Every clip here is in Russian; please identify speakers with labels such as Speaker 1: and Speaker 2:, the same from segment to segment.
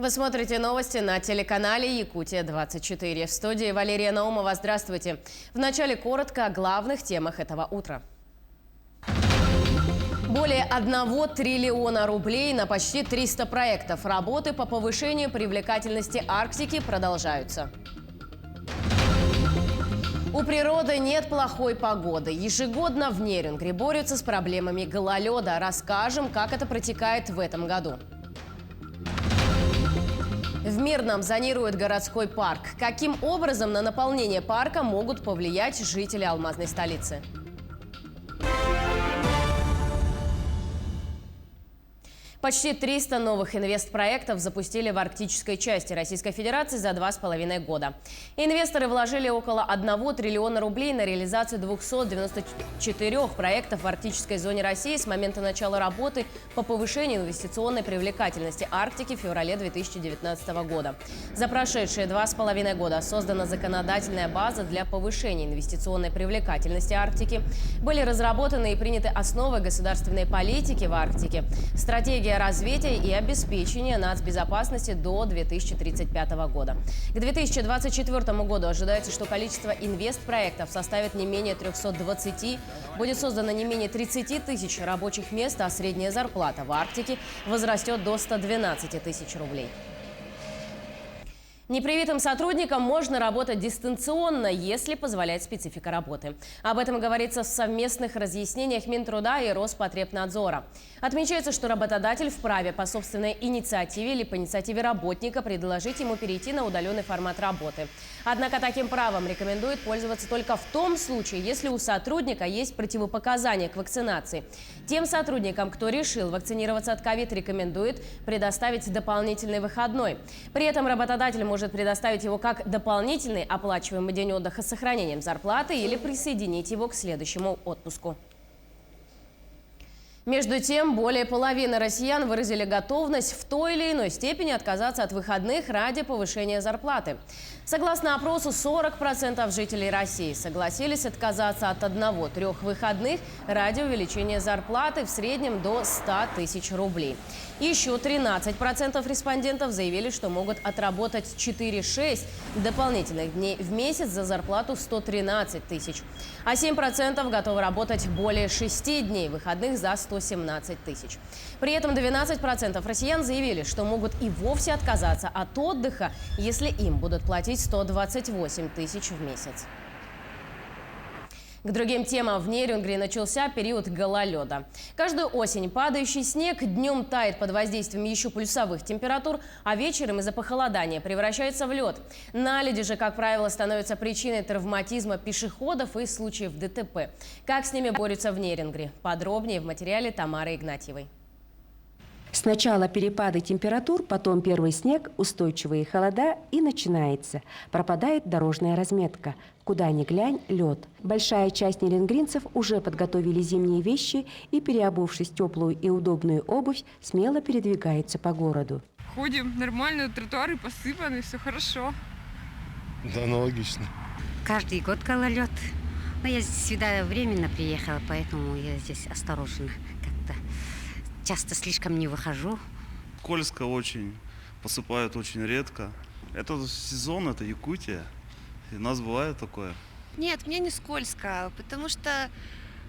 Speaker 1: Вы смотрите новости на телеканале «Якутия-24». В студии Валерия Наумова. Здравствуйте. Вначале коротко о главных темах этого утра. Более 1 триллиона рублей на почти 300 проектов. Работы по повышению привлекательности Арктики продолжаются. У природы нет плохой погоды. Ежегодно в Нерюнгри борются с проблемами гололеда. Расскажем, как это протекает в этом году. В Мирном зонирует городской парк. Каким образом на наполнение парка могут повлиять жители алмазной столицы? Почти 300 новых инвестпроектов запустили в арктической части Российской Федерации за 2,5 года. Инвесторы вложили около 1 триллиона рублей на реализацию 294 проектов в арктической зоне России с момента начала работы по повышению инвестиционной привлекательности Арктики в феврале 2019 года. За прошедшие 2,5 года создана законодательная база для повышения инвестиционной привлекательности Арктики. Были разработаны и приняты основы государственной политики в Арктике, стратегия развития и обеспечения нацбезопасности до 2035 года. К 2024 году ожидается, что количество инвестпроектов составит не менее 320, будет создано не менее 30 тысяч рабочих мест, а средняя зарплата в Арктике возрастет до 112 тысяч рублей. Непривитым сотрудникам можно работать дистанционно, если позволяет специфика работы. Об этом говорится в совместных разъяснениях Минтруда и Роспотребнадзора. Отмечается, что работодатель вправе по собственной инициативе или по инициативе работника предложить ему перейти на удаленный формат работы. Однако таким правом рекомендует пользоваться только в том случае, если у сотрудника есть противопоказания к вакцинации. Тем сотрудникам, кто решил вакцинироваться от ковид, рекомендует предоставить дополнительный выходной. При этом работодатель может предоставить его как дополнительный оплачиваемый день отдыха с сохранением зарплаты или присоединить его к следующему отпуску. Между тем, более половины россиян выразили готовность в той или иной степени отказаться от выходных ради повышения зарплаты. Согласно опросу, 40% жителей России согласились отказаться от 1-3 выходных ради увеличения зарплаты в среднем до 100 тысяч рублей. Еще 13% респондентов заявили, что могут отработать 4-6 дополнительных дней в месяц за зарплату в 113 тысяч. А 7% готовы работать более 6 дней выходных за 117 тысяч. При этом 12% россиян заявили, что могут и вовсе отказаться от отдыха, если им будут платить 128 тысяч в месяц. К другим темам. В Нерюнгри начался период гололеда. Каждую осень падающий снег днем тает под воздействием еще плюсовых температур, а вечером из-за похолодания превращается в лед. Наледи же, как правило, становятся причиной травматизма пешеходов и случаев ДТП. Как с ними борются в Нерюнгри? Подробнее в материале Тамары Игнатьевой.
Speaker 2: Сначала перепады температур, потом первый снег, устойчивые холода и начинается. Пропадает дорожная разметка. Куда ни глянь – лед. Большая часть нерюнгринцев уже подготовили зимние вещи и, переобувшись в теплую и удобную обувь, смело передвигаются по городу.
Speaker 3: Ходим нормально, тротуары посыпаны, все хорошо.
Speaker 4: Да, аналогично.
Speaker 5: Каждый год гололед. Но я здесь сюда временно приехала, поэтому я здесь осторожна как-то. Часто слишком не выхожу.
Speaker 6: Скользко очень, посыпают очень редко. Это сезон, это Якутия. И у нас бывает такое.
Speaker 7: Нет, мне не скользко, потому что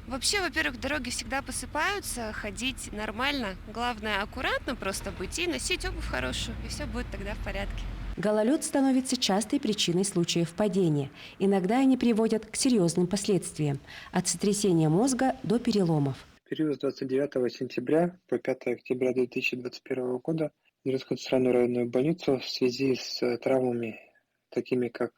Speaker 7: вообще, во-первых, дороги всегда посыпаются, ходить нормально. Главное, аккуратно просто быть и носить обувь хорошую, и все будет тогда в порядке.
Speaker 2: Гололед становится частой причиной случаев падения. Иногда они приводят к серьезным последствиям – от сотрясения мозга до переломов.
Speaker 8: В период с 29 сентября по 5 октября 2021 года в Нерюнгскую районную больницу в связи с травмами, такими как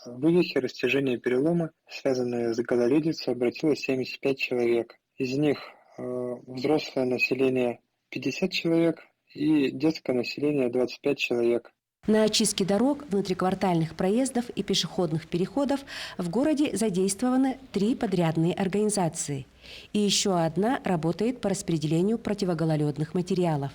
Speaker 8: вывихи, растяжение, переломы, связанные с гололедицей, обратилось 75 человек. Из них взрослое население 50 человек и детское население 25 человек.
Speaker 2: На очистке дорог, внутриквартальных проездов и пешеходных переходов в городе задействованы 3 подрядные организации. И еще одна работает по распределению противогололедных материалов.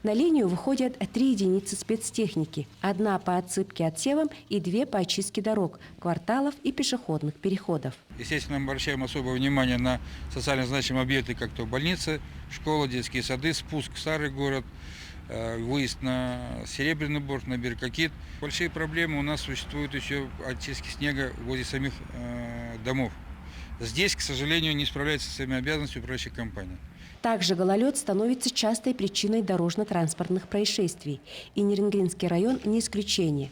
Speaker 2: На линию выходят 3 единицы спецтехники, 1 по отсыпке отсевам и 2 по очистке дорог, кварталов и пешеходных переходов.
Speaker 9: Естественно, мы обращаем особое внимание на социально значимые объекты, как то больницы, школы, детские сады, спуск в старый город, выезд на Серебряный Бор, на Беркакит. Большие проблемы у нас существуют еще очистки снега возле самих домов. Здесь, к сожалению, не справляется со своими обязанностями управляющая компания.
Speaker 2: Также гололед становится частой причиной дорожно-транспортных происшествий, и Нерюнгринский район не исключение.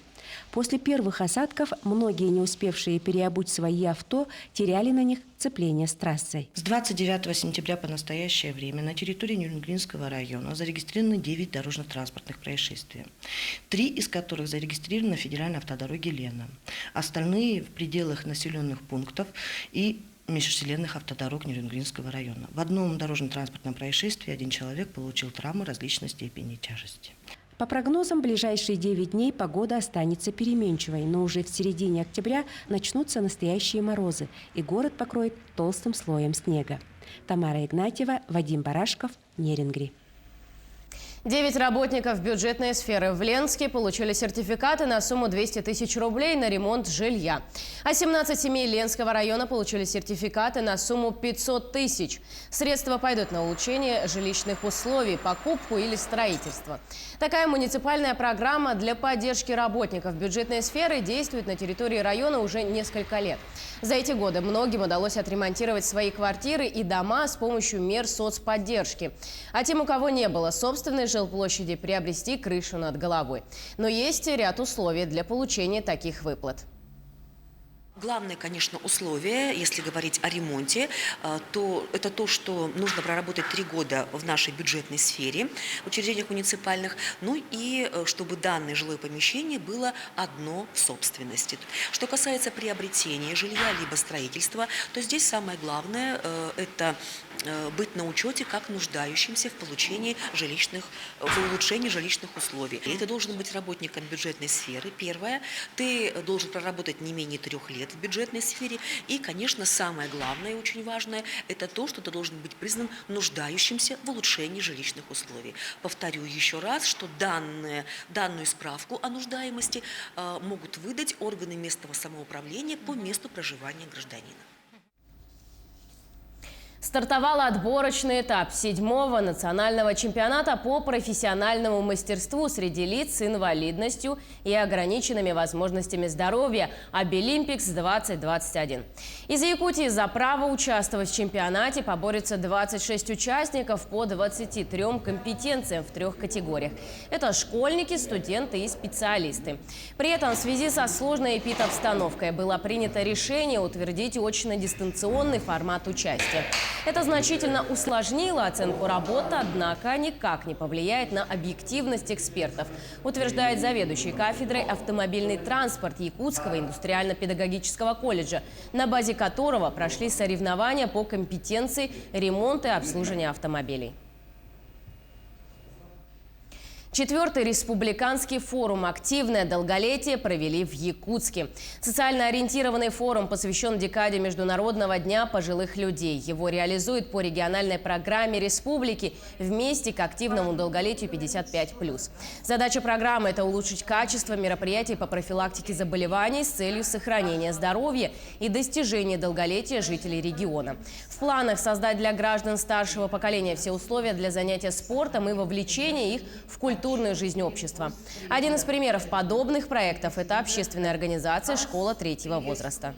Speaker 2: После первых осадков многие, не успевшие переобуть свои авто, теряли на них сцепление с трассой.
Speaker 10: С 29 сентября по настоящее время на территории Нерюнгринского района зарегистрировано 9 дорожно-транспортных происшествий, 3 из которых зарегистрированы на федеральной автодороге Лена, остальные в пределах населенных пунктов и межселенных автодорог Нерюнгринского района. В одном дорожно-транспортном происшествии 1 человек получил травмы различной степени тяжести.
Speaker 2: По прогнозам, в ближайшие 9 дней погода останется переменчивой, но уже в середине октября начнутся настоящие морозы, и город покроет толстым слоем снега. Тамара Игнатьева, Вадим Барашков, Нерюнгри.
Speaker 1: 9 работников бюджетной сферы в Ленске получили сертификаты на сумму 200 тысяч рублей на ремонт жилья. А 17 семей Ленского района получили сертификаты на сумму 500 тысяч. Средства пойдут на улучшение жилищных условий, покупку или строительство. Такая муниципальная программа для поддержки работников бюджетной сферы действует на территории района уже несколько лет. За эти годы многим удалось отремонтировать свои квартиры и дома с помощью мер соцподдержки. А тем, у кого не было собственной жилплощади, приобрести крышу над головой. Но есть ряд условий для получения таких выплат.
Speaker 11: Главное, конечно, условие, если говорить о ремонте, то это то, что нужно проработать 3 года в нашей бюджетной сфере, в учреждениях муниципальных, ну и чтобы данное жилое помещение было одно в собственности. Что касается приобретения жилья либо строительства, то здесь самое главное – это быть на учете как нуждающимся в получении в улучшении жилищных условий. И ты должен быть работником бюджетной сферы. Первое, ты должен проработать не менее 3 лет в бюджетной сфере. И, конечно, самое главное и очень важное – это то, что ты должен быть признан нуждающимся в улучшении жилищных условий. Повторю еще раз, что данную справку о нуждаемости могут выдать органы местного самоуправления по месту проживания гражданина.
Speaker 1: Стартовал отборочный этап 7-го национального чемпионата по профессиональному мастерству среди лиц с инвалидностью и ограниченными возможностями здоровья «Обилимпикс 2021». Из Якутии за право участвовать в чемпионате поборются 26 участников по 23 компетенциям в 3 категориях. Это школьники, студенты и специалисты. При этом в связи со сложной эпидобстановкой было принято решение утвердить очно-дистанционный формат участия. Это значительно усложнило оценку работы, однако никак не повлияет на объективность экспертов, утверждает заведующий кафедрой автомобильный транспорт Якутского индустриально-педагогического колледжа, на базе которого прошли соревнования по компетенции ремонта и обслуживания автомобилей. 4-й республиканский форум «Активное долголетие» провели в Якутске. Социально ориентированный форум посвящен декаде Международного дня пожилых людей. Его реализуют по региональной программе республики «Вместе к активному долголетию 55+». Задача программы – это улучшить качество мероприятий по профилактике заболеваний с целью сохранения здоровья и достижения долголетия жителей региона. В планах создать для граждан старшего поколения все условия для занятия спортом и вовлечения их в культурную жизнь общества. Один из примеров подобных проектов – это общественная организация «Школа 3-го возраста».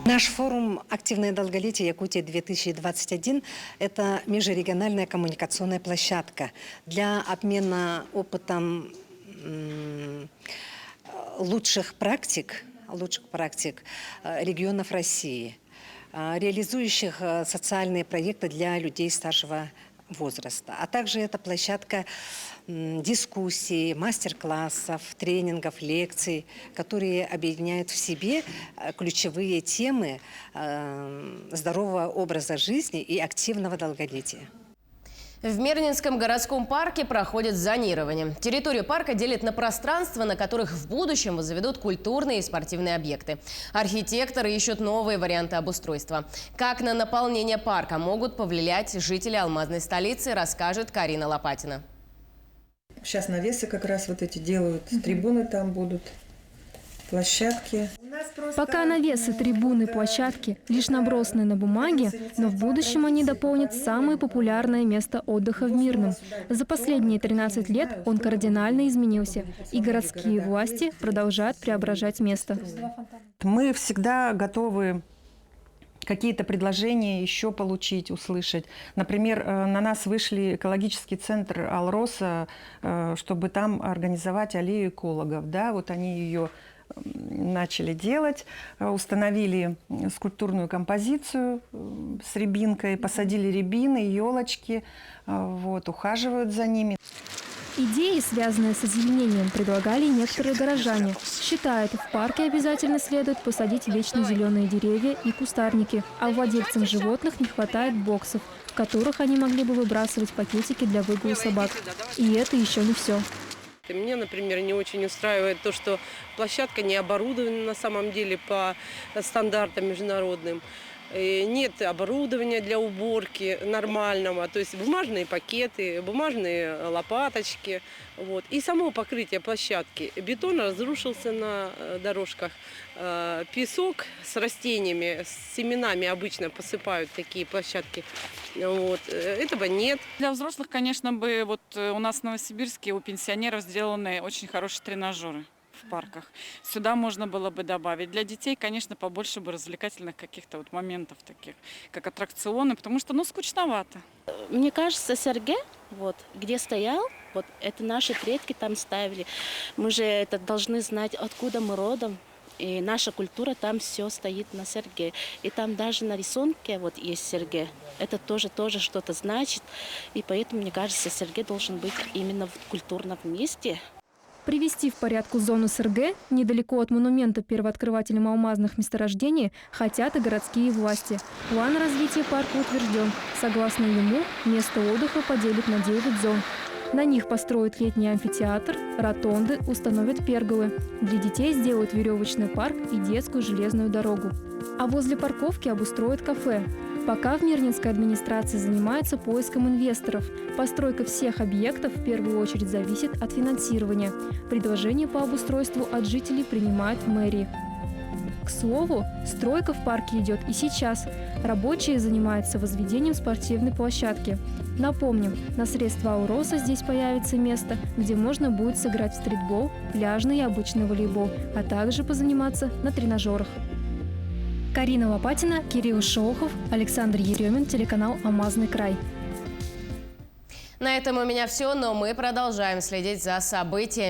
Speaker 12: Наш форум «Активное долголетие Якутии-2021» – это межрегиональная коммуникационная площадка для обмена опытом лучших практик регионов России, реализующих социальные проекты для людей старшего возраста. А также это площадка дискуссий, мастер-классов, тренингов, лекций, которые объединяют в себе ключевые темы здорового образа жизни и активного долголетия.
Speaker 1: В Мернинском городском парке проходит зонирование. Территорию парка делят на пространства, на которых в будущем возведут культурные и спортивные объекты. Архитекторы ищут новые варианты обустройства. Как на наполнение парка могут повлиять жители алмазной столицы, расскажет Карина Лопатина.
Speaker 13: Сейчас навесы как раз вот эти делают, трибуны там будут. площадки.
Speaker 14: Пока навесы, трибуны, площадки лишь набросаны на бумаге, но в будущем они дополнят самое популярное место отдыха в Мирном. За последние 13 лет он кардинально изменился, и городские власти продолжают преображать место.
Speaker 13: Мы всегда готовы какие-то предложения еще получить, услышать. Например, на нас вышли экологический центр Алроса, чтобы там организовать аллею экологов. Да, вот они ее начали делать, установили скульптурную композицию с рябинкой, посадили рябины, елочки, вот, ухаживают за ними.
Speaker 14: Идеи, связанные с озеленением, предлагали некоторые горожане. Считают, в парке обязательно следует посадить вечно зеленые деревья и кустарники, а владельцам животных не хватает боксов, в которых они могли бы выбрасывать пакетики для выгула собак. И это еще не все.
Speaker 15: Меня, например, не очень устраивает то, что площадка не оборудована на самом деле по стандартам международным. Нет оборудования для уборки нормального, то есть бумажные пакеты, бумажные лопаточки. Вот. И само покрытие площадки. Бетон разрушился на дорожках. Песок с растениями, с семенами обычно посыпают такие площадки. Вот. Этого нет.
Speaker 16: Для взрослых, конечно, вот у нас в Новосибирске у пенсионеров сделаны очень хорошие тренажеры в парках. Сюда можно было бы добавить. Для детей, конечно, побольше бы развлекательных каких-то вот моментов таких, как аттракционы, потому что, скучновато.
Speaker 17: Мне кажется, Сергей, где стоял, это наши предки там ставили. Мы же должны знать, откуда мы родом. И наша культура, там все стоит на Сергее. И там даже на рисунке есть Сергей. Это тоже что-то значит. И поэтому, мне кажется, Сергей должен быть именно в культурном месте.
Speaker 14: Привести в порядку зону СРГ недалеко от монумента первооткрывателям алмазных месторождений хотят и городские власти. План развития парка утвержден. Согласно ему, место отдыха поделят на 9 зон. На них построят летний амфитеатр, ротонды, установят перголы. Для детей сделают веревочный парк и детскую железную дорогу. А возле парковки обустроят кафе. Пока в Мирнинской администрации занимаются поиском инвесторов. Постройка всех объектов в первую очередь зависит от финансирования. Предложения по обустройству от жителей принимают в мэрии. К слову, стройка в парке идет и сейчас. Рабочие занимаются возведением спортивной площадки. Напомним, на средства Алроса здесь появится место, где можно будет сыграть в стритбол, пляжный и обычный волейбол, а также позаниматься на тренажерах. Карина Лопатина, Кирилл Шолохов, Александр Еремин, телеканал «Алмазный край».
Speaker 1: На этом у меня все, но мы продолжаем следить за событиями.